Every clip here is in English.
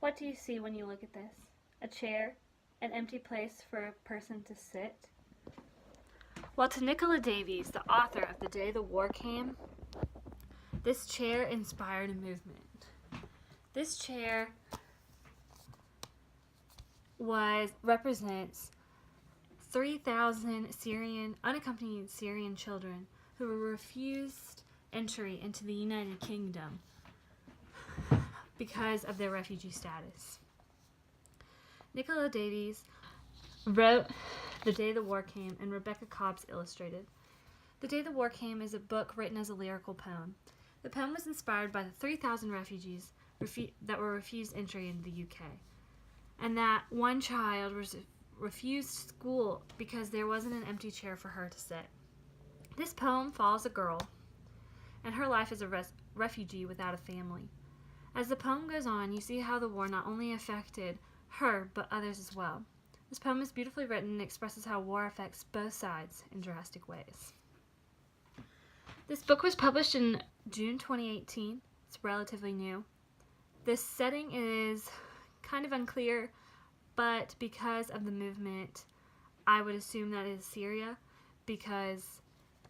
What do you see when you look at this? A chair? An empty place for a person to sit? Well, to Nicola Davies, the author of The Day the War Came, this chair inspired a movement. This chair represents 3,000 unaccompanied Syrian children who were refused entry into the United Kingdom because of their refugee status. Nicola Davies wrote The Day the War Came, and Rebecca Cobbs illustrated. The Day the War Came is a book written as a lyrical poem. The poem was inspired by the 3,000 refugees that were refused entry in the UK, and that one child was refused school because there wasn't an empty chair for her to sit. This poem follows a girl and her life as a refugee without a family. As the poem goes on, you see how the war not only affected her, but others as well. This poem is beautifully written and expresses how war affects both sides in drastic ways. This book was published in June 2018. It's relatively new. This setting is kind of unclear, but because of the movement, I would assume that is Syria, because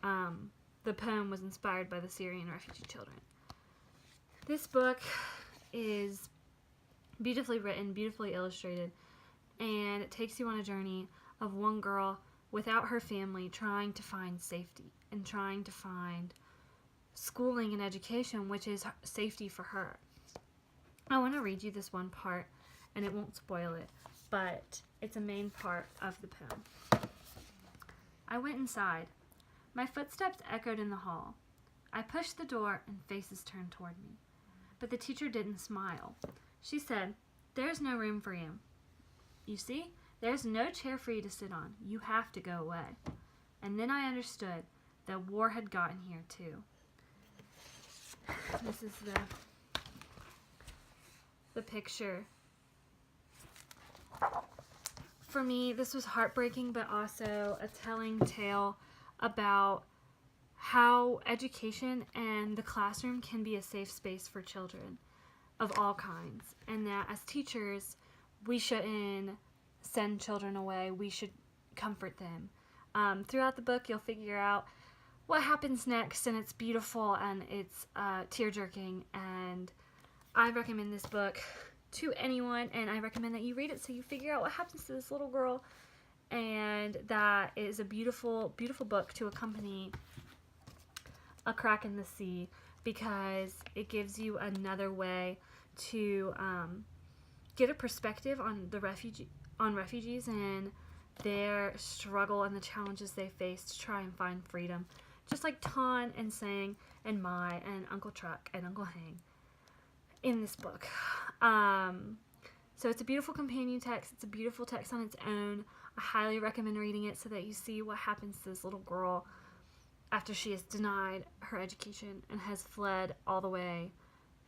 the poem was inspired by the Syrian refugee children. This book is beautifully written, beautifully illustrated, and it takes you on a journey of one girl without her family trying to find safety and trying to find schooling and education, which is safety for her. I want to read you this one part, and it won't spoil it, but it's a main part of the poem. I went inside. My footsteps echoed in the hall. I pushed the door and faces turned toward me. But the teacher didn't smile. She said, "There's no room for you. You see, there's no chair for you to sit on. You have to go away." And then I understood that war had gotten here too. This is the picture. For me, this was heartbreaking, but also a telling tale about how education and the classroom can be a safe space for children of all kinds, and that as teachers, we shouldn't send children away. We should comfort them. Throughout the book, you'll figure out what happens next, and it's beautiful and it's tear-jerking, and I recommend this book to anyone, and I recommend that you read it so you figure out what happens to this little girl, and that is a beautiful, beautiful book to accompany A Crack in the Sea, because it gives you another way to get a perspective on refugees and their struggle and the challenges they face to try and find freedom, just like Ton and Sang and Mai and Uncle Truck and Uncle Hang in this book. So it's a beautiful companion text. It's a beautiful text on its own. I highly recommend reading it so that you see what happens to this little girl after she is denied her education and has fled all the way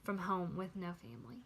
from home with no family.